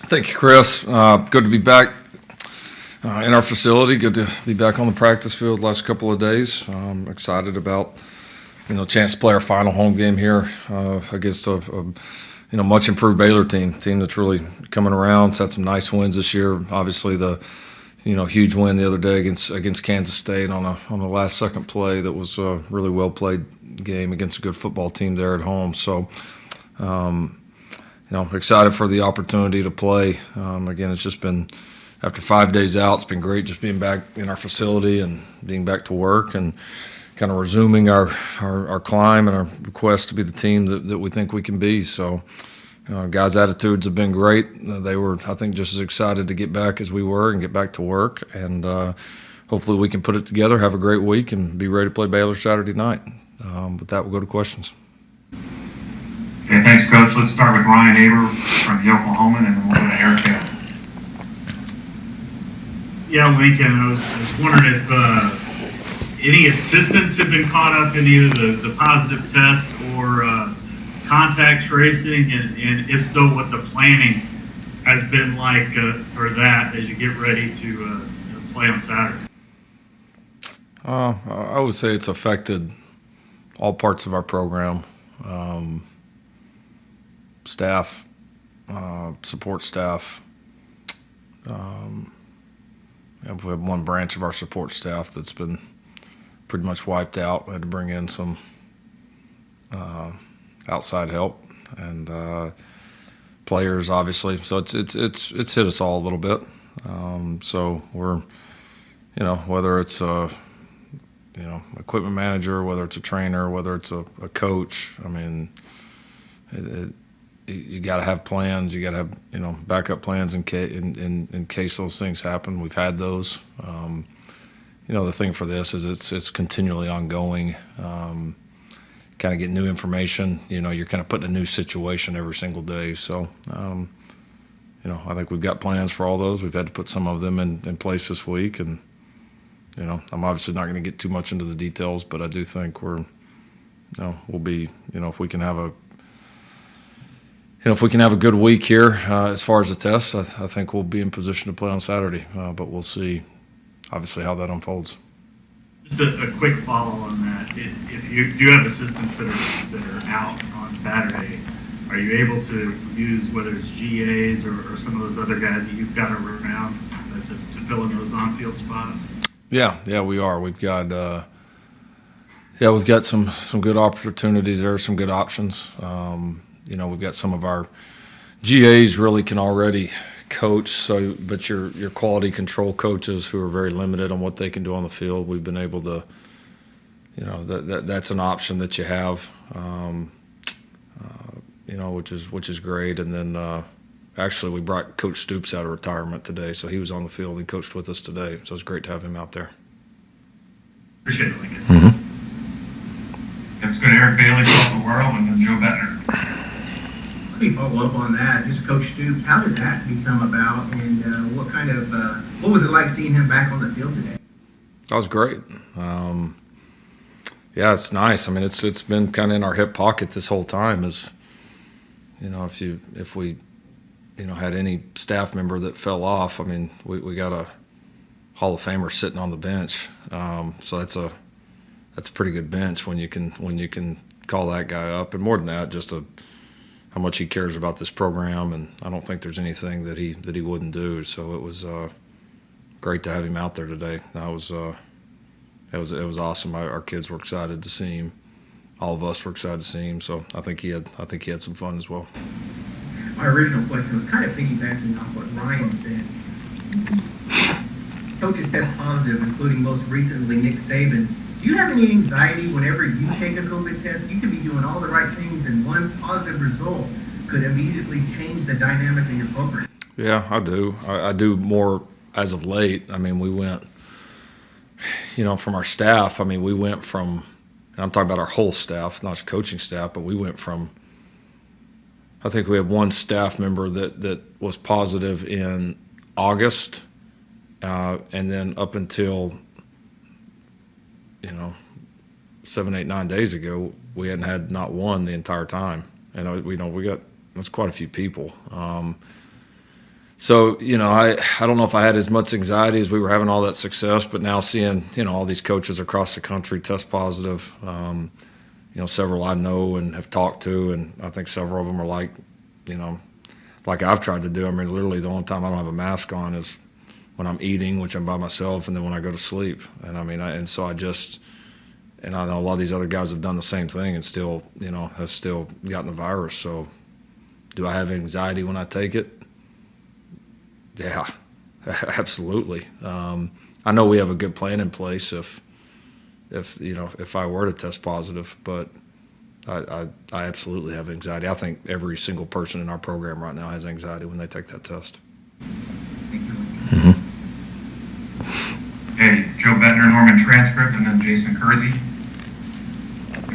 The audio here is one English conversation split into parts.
Thank you, Chris. Good to be back in our facility. Good to be back on the practice field last couple of days. Excited about chance to play our final home game here against a much improved Baylor team that's really coming around. It's had some nice wins this year. Obviously the huge win the other day against Kansas State on the last second play. That was a really well played game against a good football team there at home. So. Excited for the opportunity to play. Again, it's just been, after 5 days out, it's been great just being back in our facility and being back to work and kind of resuming our climb and our quest to be the team that we think we can be. So, guys' attitudes have been great. They were, I think, just as excited to get back as we were and get back to work. And hopefully we can put it together, have a great week, and be ready to play Baylor Saturday night. With that, we'll go to questions. Okay, thanks, Coach. Let's start with Ryan Aber from the Oklahoman, and then we'll go to Eric Taylor. Yeah, Lincoln, I was wondering if any assistants have been caught up in either the positive test or contact tracing, and if so, what the planning has been like for that as you get ready to play on Saturday. I would say it's affected all parts of our program. Staff, support staff. We have one branch of our support staff that's been pretty much wiped out. We had to bring in some outside help and players, obviously. So it's hit us all a little bit. So we're, whether it's a equipment manager, whether it's a trainer, whether it's a coach. I mean, you got to have plans. You got to have backup plans in case those things happen. We've had those. The thing for this is it's continually ongoing. Kind of get new information. You're kind of put in a new situation every single day. So I think we've got plans for all those. We've had to put some of them in place this week, and I'm obviously not going to get too much into the details, but I do think we'll be if we can have a good week here as far as the tests, I think we'll be in position to play on Saturday. But we'll see, obviously, how that unfolds. Just a quick follow on that. If you do have assistants that are out on Saturday, are you able to use whether it's GAs or some of those other guys that you've got around to fill in those on-field spots? Yeah, we are. We've got some good opportunities there, some good options. We've got some of our GAs really can already coach, but your quality control coaches who are very limited on what they can do on the field, we've been able to, that's an option that you have, which is great. And then actually we brought Coach Stoops out of retirement today, so he was on the field and coached with us today. So it's great to have him out there. Appreciate it, Lincoln. Mm-hmm. Let's go to Eric Bailey from the world, and then Joe Bettner. Let me follow up on that. Just Coach Stoops, how did that become about, and what was it like seeing him back on the field today? That was great. It's nice. I mean, it's been kind of in our hip pocket this whole time. If we had any staff member that fell off, I mean, we got a Hall of Famer sitting on the bench. So that's a pretty good bench when you can call that guy up, and more than that, just how much he cares about this program, and I don't think there's anything that he wouldn't do. So it was great to have him out there today. It was awesome. Our kids were excited to see him. All of us were excited to see him. So I think he had some fun as well. My original question was kind of piggybacking off what Ryan said. Coaches test positive, including most recently Nick Saban. Do you have any anxiety whenever you take a COVID test? You can be doing all the right things, and one positive result could immediately change the dynamic of your program. Yeah, I do. I do more as of late. I mean, we went, from our staff, we went from, and I'm talking about our whole staff, not just coaching staff, but we went from, I think we had one staff member that was positive in August, and then up until 7, 8, 9 days ago, we hadn't had not one the entire time. And we got, that's quite a few people. So, I don't know if I had as much anxiety as we were having all that success, but now seeing, all these coaches across the country test positive, several I know and have talked to, and I think several of them are like, like I've tried to do. I mean, literally the only time I don't have a mask on is when I'm eating, which I'm by myself, and then when I go to sleep. And I mean, and I know a lot of these other guys have done the same thing and still, have still gotten the virus. So do I have anxiety when I take it? Yeah, absolutely. I know we have a good plan in place if I were to test positive, but I absolutely have anxiety. I think every single person in our program right now has anxiety when they take that test. Mm-hmm. Okay, Joe Bettner, Norman transcript, and then Jason Kersey. I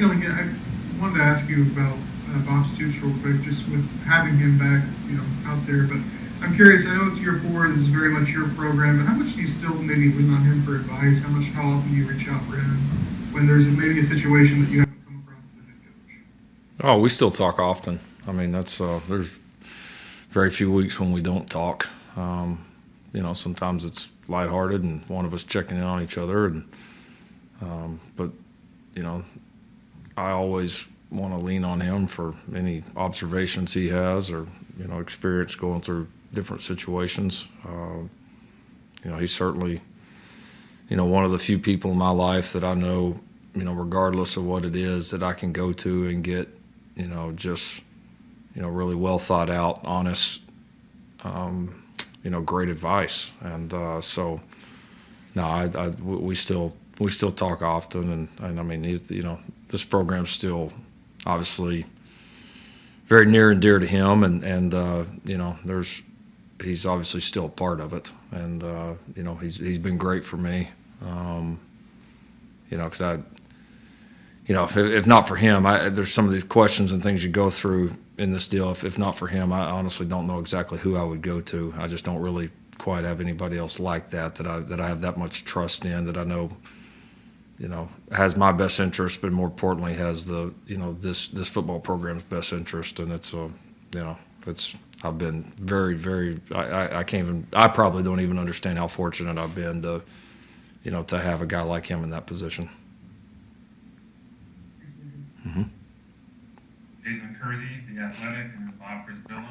wanted to ask you about Bob Stoops real quick, just with having him back, out there. But I'm curious. I know it's year 4. This is very much your program. But how much do you still maybe lean on him for advice? How often do you reach out for him when there's maybe a situation that you haven't come across with the head coach? Oh, we still talk often. I mean, that's there's very few weeks when we don't talk. Sometimes it's lighthearted and one of us checking in on each other, and but I always want to lean on him for any observations he has or experience going through different situations. He's certainly one of the few people in my life that I know, regardless of what it is, that I can go to and get just really well thought out, honest, great advice. And so no, we still talk often, and I mean, this program's still obviously very near and dear to him, and he's obviously still a part of it, and he's been great for me, because if not for him, there's some of these questions and things you go through in this deal. If not for him, I honestly don't know exactly who I would go to. I just don't really quite have anybody else like that I have that much trust in, that I know has my best interest, but more importantly has the this football program's best interest. And it's I've been very, very, I probably don't even understand how fortunate I've been to to have a guy like him in that position. Mm-hmm. Jason Kersey, The Athletic, and then Bob Stoops.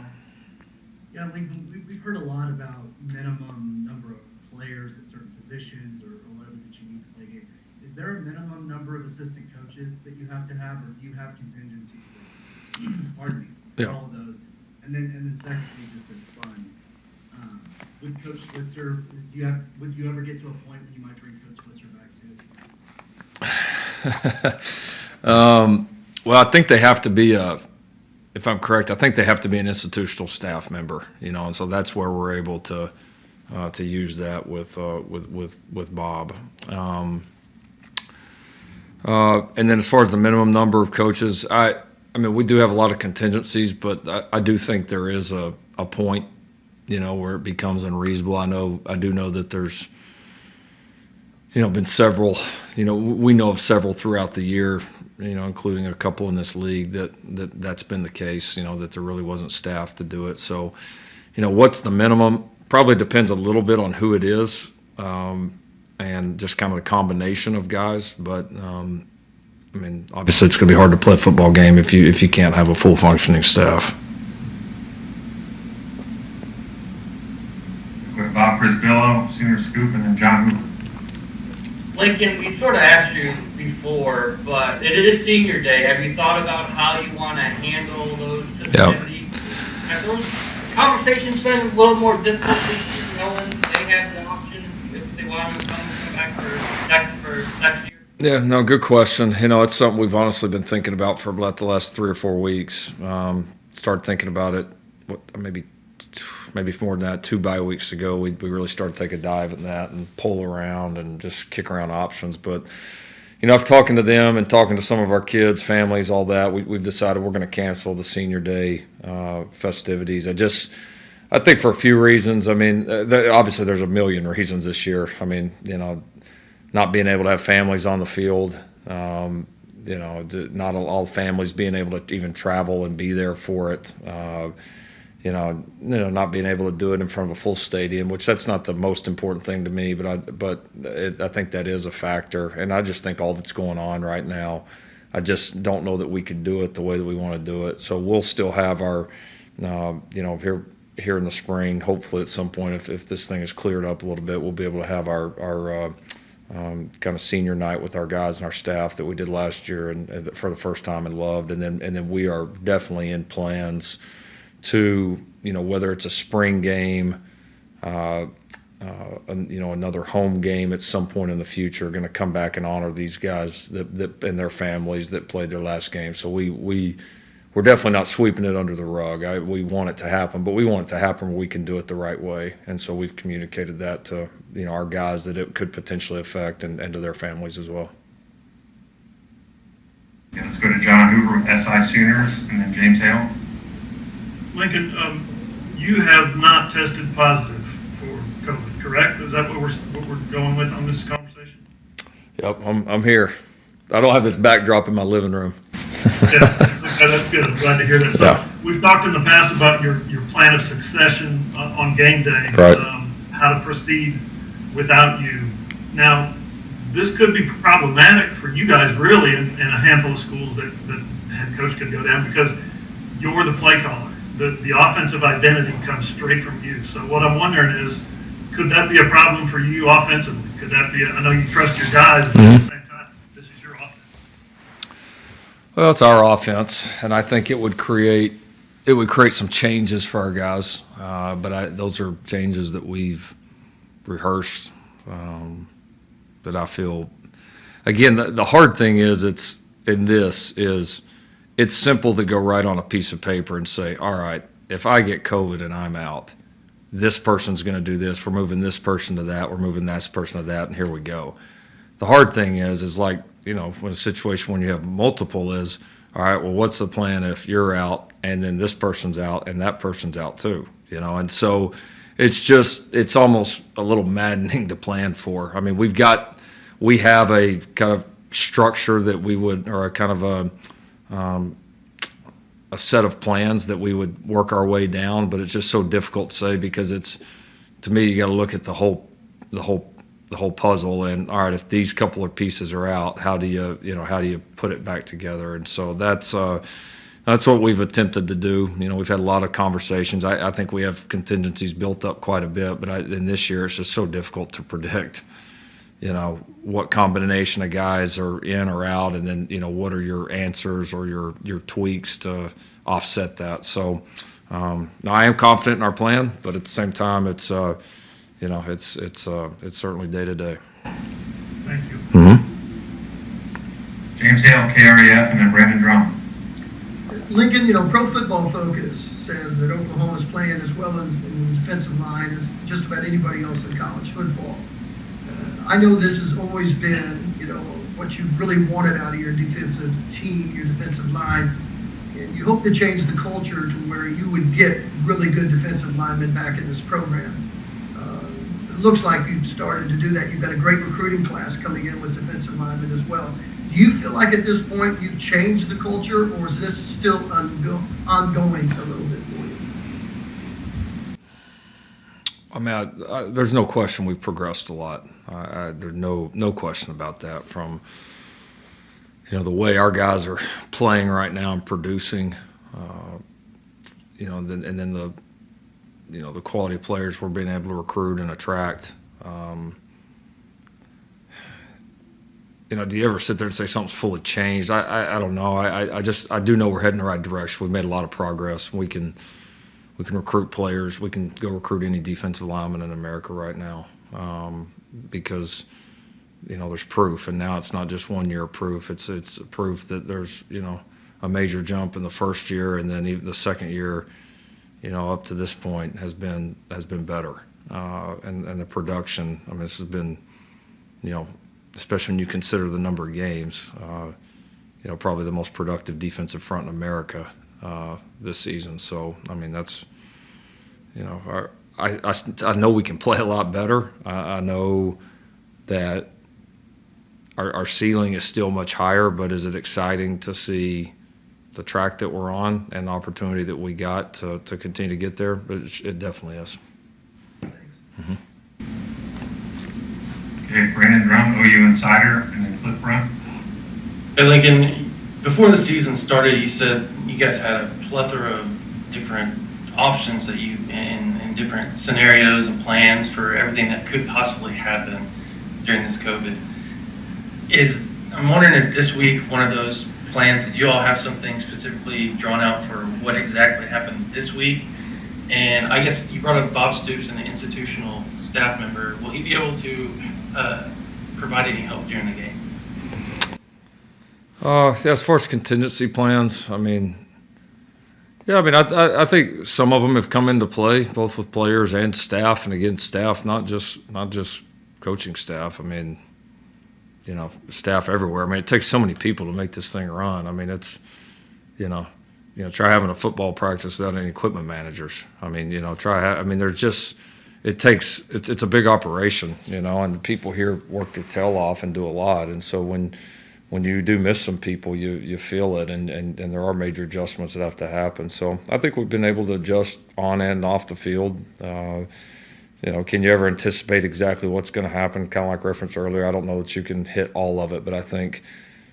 Yeah, we've heard a lot about minimum number of players at certain positions or whatever that you need to play game. Is there a minimum number of assistant coaches that you have to have, or do you have contingencies for, pardon me, for all of those? And then secondly, just as fun, with Coach Switzer, would you ever get to a point when you might bring Coach Switzer back too? Well, I think they have to be if I'm correct, I think they have to be an institutional staff member, and so that's where we're able to use that with Bob. And then as far as the minimum number of coaches, I mean, we do have a lot of contingencies, but I do think there is a point, where it becomes unreasonable. I do know that there's, been several, we know of several throughout the year, including a couple in this league that's been the case, that there really wasn't staff to do it. So, what's the minimum? Probably depends a little bit on who it is, and just kind of the combination of guys. But I mean, obviously, it's going to be hard to play a football game if you can't have a full functioning staff. With Bob Prisbillo, Senior Scoop, and then John Hoover. Lincoln, we sort of asked you before, but it is senior day. Have you thought about how you want to handle those festivities? Yep. Have those conversations been a little more difficult this year, knowing they have the option if they want to come back for next year? Yeah, no, good question. It's something we've honestly been thinking about for about the last 3 or 4 weeks. Started thinking about it, maybe more than that, 2 bye weeks ago. We really started to take a dive at that and pull around and just kick around options. But, I've talking to them and talking to some of our kids, families, all that. We've decided we're going to cancel the senior day festivities. I think for a few reasons. I mean, obviously there's a million reasons this year. I mean, not being able to have families on the field, not all families being able to even travel and be there for it. not being able to do it in front of a full stadium, which that's not the most important thing to me, but I think that is a factor. And I just think all that's going on right now, I just don't know that we could do it the way that we want to do it. So we'll still have our, here in the spring, hopefully at some point, if this thing is cleared up a little bit, we'll be able to have our kind of senior night with our guys and our staff that we did last year and for the first time and loved. And then we are definitely in plans to, whether it's a spring game, another home game at some point in the future, going to come back and honor these guys that and their families that played their last game. So we're definitely not sweeping it under the rug. We want it to happen, but we want it to happen where we can do it the right way. And so we've communicated that to our guys that it could potentially affect and to their families as well. Yeah, let's go to John Hoover with SI Sooners, and then James Hale. Lincoln, you have not tested positive for COVID, correct? Is that what we're going with on this conversation? Yep, I'm here. I don't have this backdrop in my living room. Yeah, okay, that's good. I'm glad to hear that. So Yeah. We've talked in the past about your plan of succession on game day, Right. How to proceed without you. Now, this could be problematic for you guys, really, in a handful of schools that head coach could go down because you're the play caller. The offensive identity comes straight from you. So what I'm wondering is, could that be a problem for you offensively? Could that be? I know you trust your guys, but at the same time, this is your offense. Well, it's our offense, and I think it would create some changes for our guys. But those are changes that we've rehearsed. That I feel, again, the hard thing is it's simple to go right on a piece of paper and say, all right, if I get COVID and I'm out, this person's going to do this. We're moving this person to that. We're moving that person to that, and here we go. The hard thing is like, when a situation when you have multiple is, all right, well, what's the plan if you're out and then this person's out and that person's out too, And so it's almost a little maddening to plan for. I mean, we have a kind of structure that we would, or a kind of a set of plans that we would work our way down, but it's just so difficult to say because to me, you got to look at the whole puzzle. And all right, if these couple of pieces are out, how do you put it back together? And so that's what we've attempted to do. We've had a lot of conversations. I think we have contingencies built up quite a bit, but in this year it's just so difficult to predict, what combination of guys are in or out, and then, what are your answers or your tweaks to offset that. So I am confident in our plan, but at the same time, it's certainly day to day. Thank you. James Hale, KREF, and then Brandon Drum. Lincoln, Pro Football Focus says that Oklahoma's playing as well as in the defensive line as just about anybody else in college football. I know this has always been, what you really wanted out of your defensive team, your defensive line. And you hope to change the culture to where you would get really good defensive linemen back in this program. It looks like you've started to do that. You've got a great recruiting class coming in with defensive linemen as well. Do you feel like at this point you've changed the culture, or is this still ongoing a little bit for you? I mean, there's no question we've progressed a lot. There's no question about that. From the way our guys are playing right now and producing, and then the quality of players we're being able to recruit and attract. Do you ever sit there and say something's full of change? I don't know. I do know we're heading in the right direction. We've made a lot of progress. We can recruit players. We can go recruit any defensive lineman in America right now because there's proof, and now it's not just 1 year proof. It's proof that there's a major jump in the first year, and then even the second year, up to this point has been better, and the production. I mean, this has been, especially when you consider the number of games, probably the most productive defensive front in America this season. So, I mean, that's, I know we can play a lot better. I know that our ceiling is still much higher, but is it exciting to see, the track that we're on and the opportunity that we got to continue to get there. But it definitely is. Okay, Brandon Drum, OU Insider, and then Cliff Brunt. Hey, Lincoln, before the season started, you said you guys had a plethora of different options that you, in different scenarios and plans for everything that could possibly happen during this COVID. I'm wondering, is this week one of those plans? Did you all have something specifically drawn out for what exactly happened this week? And I guess you brought up Bob Stoops, an institutional staff member. Will he be able to provide any help during the game? Yeah, as far as contingency plans, I mean, I think some of them have come into play, both with players and staff, and again, staff, not just coaching staff. I mean, staff everywhere. I mean, it takes so many people to make this thing run. I mean, it's, try having a football practice without any equipment managers. I mean, there's just, it's a big operation, and the people here work their tail off and do a lot. And so when you do miss some people, you feel it, and there are major adjustments that have to happen. So I think we've been able to adjust on and off the field. Can you ever anticipate exactly what's going to happen? Kind of like referenced earlier, I don't know that you can hit all of it, but I think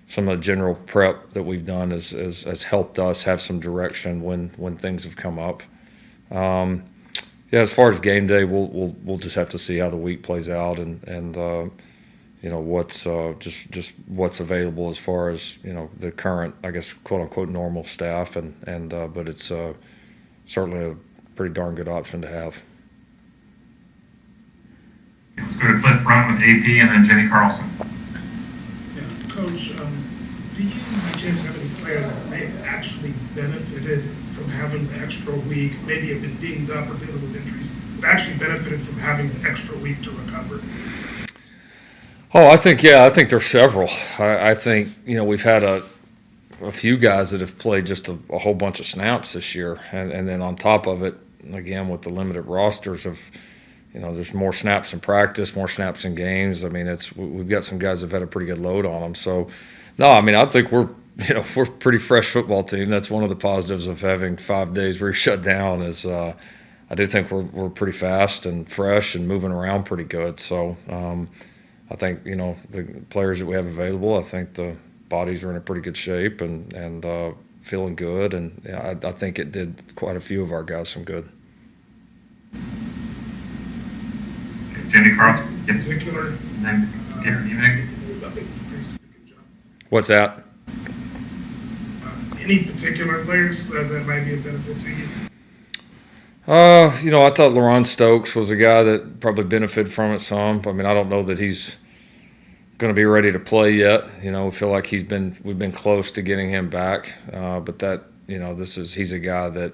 some of the general prep that we've done has helped us have some direction when things have come up. As far as game day, we'll just have to see how the week plays out and what's just what's available as far as the current, I guess, quote unquote normal staff but it's certainly a pretty darn good option to have. Let's go to Cliff Brunt with AP and then Jenny Carlson. Yeah, Coach, do you by chance have any players that may have actually benefited from having the extra week, maybe have been dinged up or dealing with injuries, but actually benefited from having the extra week to recover? Oh, I think there's several. I think, we've had a few guys that have played just a whole bunch of snaps this year. And then on top of it, again, with the limited rosters of, there's more snaps in practice, more snaps in games. I mean, we've got some guys that have had a pretty good load on them. So, no, I mean, I think we're a pretty fresh football team. That's one of the positives of having 5 days where you're shut down is I do think we're pretty fast and fresh and moving around pretty good. So, I think, the players that we have available, I think the bodies are in a pretty good shape and feeling good. And I think it did quite a few of our guys some good. Jenny Carlson. In particular, And then Gary Nemick. What's that? any particular players that might be a benefit to you? I thought LaRon Stokes was a guy that probably benefited from it some. I mean, I don't know that he's going to be ready to play yet. We feel like we've been close to getting him back. But that, he's a guy that,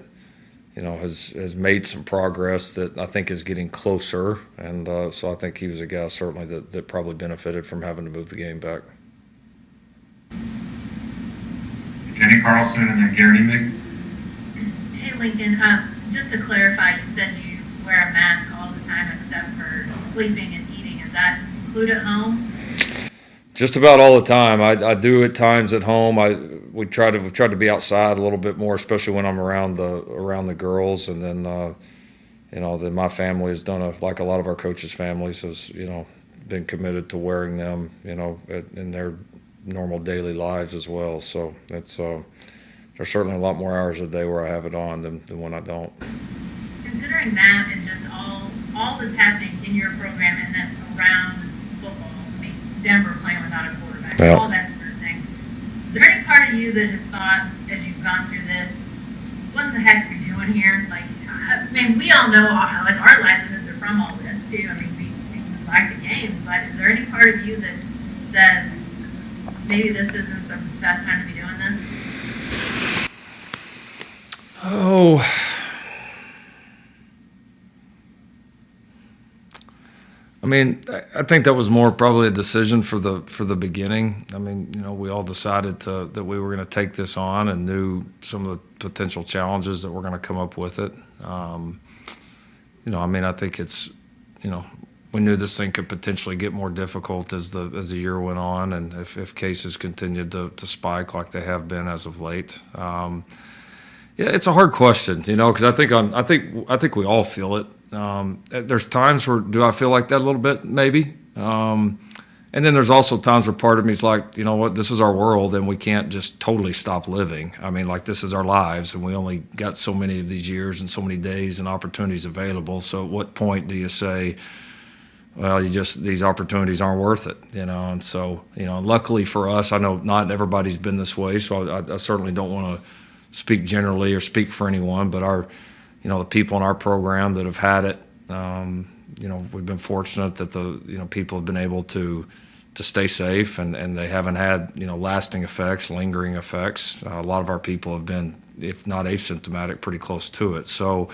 has made some progress that I think is getting closer. And so I think he was a guy certainly that probably benefited from having to move the game back. Jenny Carlson and then Gary Nemick. Hey, Lincoln, just to clarify, you said you wear a mask all the time except for sleeping and eating. Is that included at home? Just about all the time. I do at times at home. We try to be outside a little bit more, especially when I'm around the girls. And then then my family has done like a lot of our coaches' families has been committed to wearing them in their normal daily lives as well. So it's there's certainly a lot more hours a day where I have it on than when I don't. Considering that and just all that's happening in your program and then around football, I mean, Denver playing without a quarterback, Yeah. all that sort of thing. Is there any part of you that has thought, as you've gone through this, what the heck are we doing here? Like, I mean, we all know, like, our livelihoods are from all this, too. I mean, we like the games, but is there any part of you that says, maybe this isn't the best time to be doing this? Oh. I mean, I think that was more probably a decision for the beginning. I mean, we all decided that we were going to take this on and knew some of the potential challenges that were going to come up with it. I mean, I think it's, we knew this thing could potentially get more difficult as the year went on, and if cases continued to spike like they have been as of late. Yeah, it's a hard question, because I think we all feel it. There's times where do I feel like that a little bit, maybe, and then there's also times where part of me is like, you know what, this is our world, and we can't just totally stop living. I mean, like, this is our lives, and we only got so many of these years and so many days and opportunities available. So at what point do you say, well, these opportunities aren't worth it, And so, luckily for us, I know not everybody's been this way, so I certainly don't want to speak generally or speak for anyone, but the people in our program that have had it, we've been fortunate that the people have been able to stay safe, and they haven't had lasting effects, lingering effects. A lot of our people have been, if not asymptomatic, pretty close to it. So,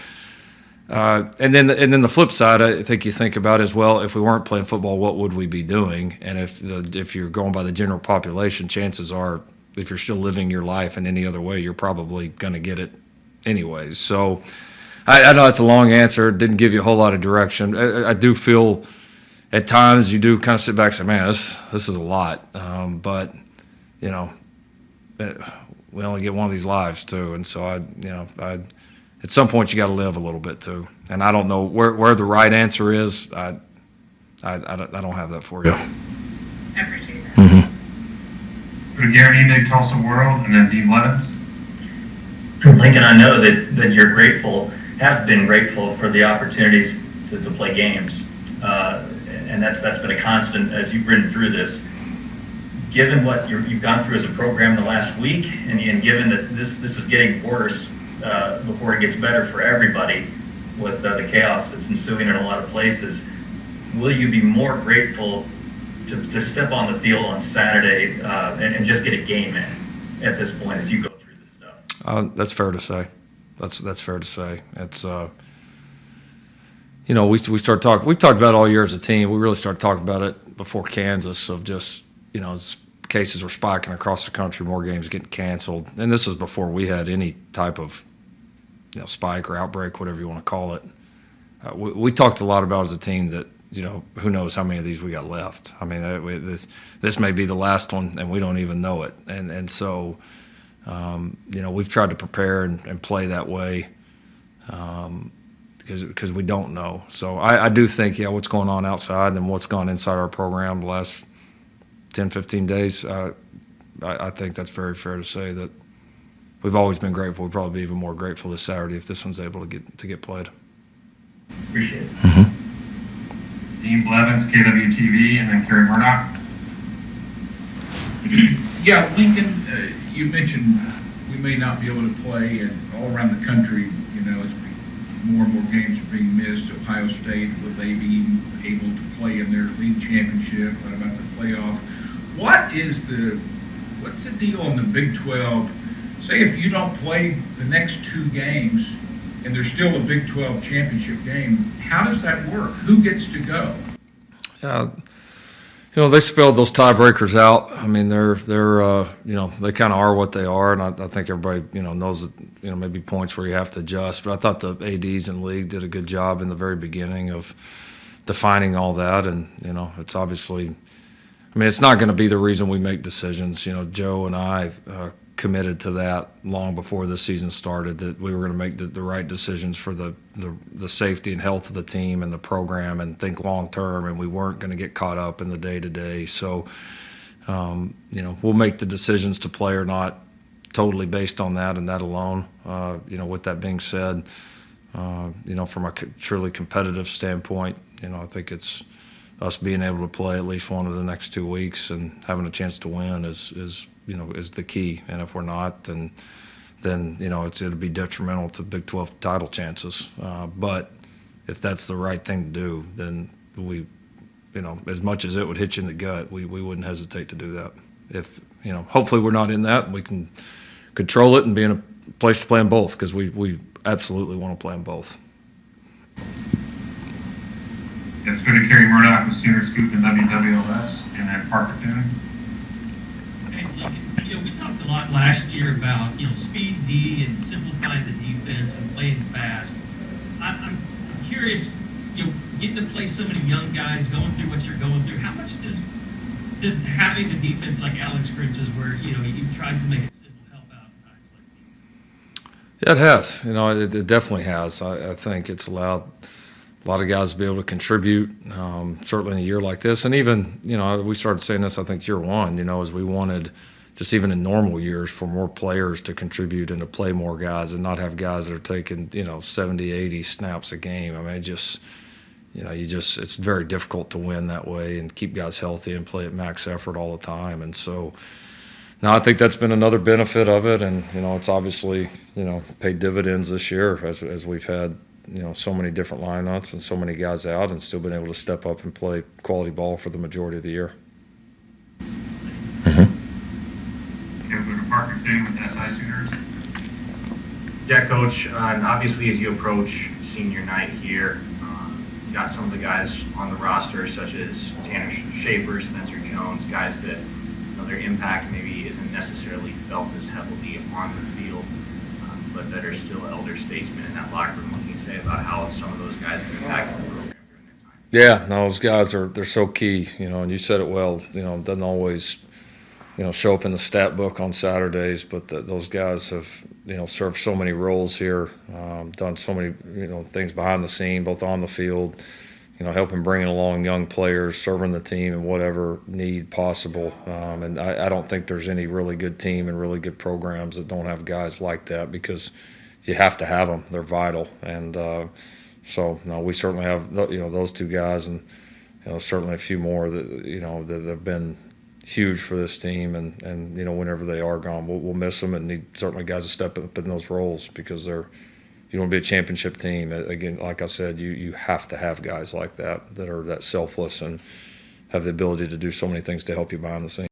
and then the flip side, I think you think about as well. If we weren't playing football, what would we be doing? And if you're going by the general population, chances are, if you're still living your life in any other way, you're probably going to get it anyways. So I know it's a long answer. It didn't give you a whole lot of direction. I do feel at times you do kind of sit back and say, man, this is a lot. But, we only get one of these lives too. And so at some point you got to live a little bit too. And I don't know where the right answer is. I don't have that for you. I appreciate that. Mm-hmm. Go to Gary Nick, Tulsa World, and then Dean Blevins. Lincoln, I know that you're grateful, have been grateful for the opportunities to play games. And that's been a constant as you've ridden through this. Given what you've gone through as a program the last week, and given that this is getting worse before it gets better for everybody with the chaos that's ensuing in a lot of places, will you be more grateful to step on the field on Saturday and just get a game in at this point as you go through this stuff? That's fair to say. That's fair to say. It's we start talking. We've talked about it all year as a team. We really started talking about it before Kansas, of just as cases were spiking across the country, more games getting canceled, and this is before we had any type of spike or outbreak, whatever you want to call it. We talked a lot about as a team that. Who knows how many of these we got left. I mean, this may be the last one, and we don't even know it. And so, we've tried to prepare and play that way because we don't know. So I do think, what's going on outside and what's gone inside our program the last 10, 15 days, I think that's very fair to say that we've always been grateful. We'd probably be even more grateful this Saturday if this one's able to get played. Appreciate it. Mm-hmm. Dean Blevins, KWTV, and then Kerry Murdoch. Yeah, Lincoln, you mentioned we may not be able to play, and all around the country, as more and more games are being missed. Ohio State, will they be able to play in their league championship? What about the playoff? What's the deal on the Big 12? Say if you don't play the next two games, and there's still a Big 12 championship game, how does that work? Who gets to go? They spelled those tiebreakers out. I mean, they're they kind of are what they are, and I think everybody knows that maybe points where you have to adjust. But I thought the ADs in the league did a good job in the very beginning of defining all that, and it's obviously, it's not going to be the reason we make decisions. Joe and I committed to that long before the season started, that we were going to make the right decisions for the safety and health of the team and the program and think long term, and we weren't going to get caught up in the day-to-day. So we'll make the decisions to play or not totally based on that and that alone. With that being said, from a truly competitive standpoint, I think it's us being able to play at least one of the next 2 weeks and having a chance to win is the key. And if we're not, then it'll be detrimental to Big 12 title chances. But if that's the right thing to do, then we, as much as it would hit you in the gut, we wouldn't hesitate to do that. If, hopefully we're not in that, we can control it and be in a place to play them both, because we absolutely want to play them both. Let's go to Kerry Murdoch with Sooner Scoop and WWLS, and then Parker Thune. We talked a lot last year about, speed D and simplifying the defense and playing fast. I'm curious, getting to play so many young guys, going through what you're going through, how much does having a defense like Alex Grinch's, where you tried to make it simple, help out at times like these? Yeah, it has. It definitely has. I think it's allowed a lot of guys to be able to contribute, certainly in a year like this. And even, we started saying this, I think, year one, as we wanted, just even in normal years, for more players to contribute and to play more guys and not have guys that are taking, 70, 80 snaps a game. I mean, it's very difficult to win that way and keep guys healthy and play at max effort all the time. And so now I think that's been another benefit of it. And, it's obviously, paid dividends this year as we've had, so many different lineups and so many guys out and still been able to step up and play quality ball for the majority of the year. Okay, we'll go to Parker Finn with SI Sooners. Yeah, Coach, and obviously as you approach senior night here, you got some of the guys on the roster, such as Tanner Schaefer, Spencer Jones, guys that their impact maybe isn't necessarily felt as heavily on the field, but that are still elder statesmen in that locker room. What can you say about how some of those guys have impacted the program during that time? Yeah, no, those guys they're so key, and you said it well, it doesn't always, show up in the stat book on Saturdays, but those guys have, served so many roles here, done so many, things behind the scene, both on the field, helping bringing along young players, serving the team in whatever need possible. And I don't think there's any really good team and really good programs that don't have guys like that, because you have to have them. They're vital. And so, no, we certainly have, those two guys and, certainly a few more that, that have been huge for this team. And whenever they are gone, we'll miss them and need certainly guys to step up in those roles, because you want to be a championship team. Again, like I said, you have to have guys like that are that selfless and have the ability to do so many things to help you behind the scenes.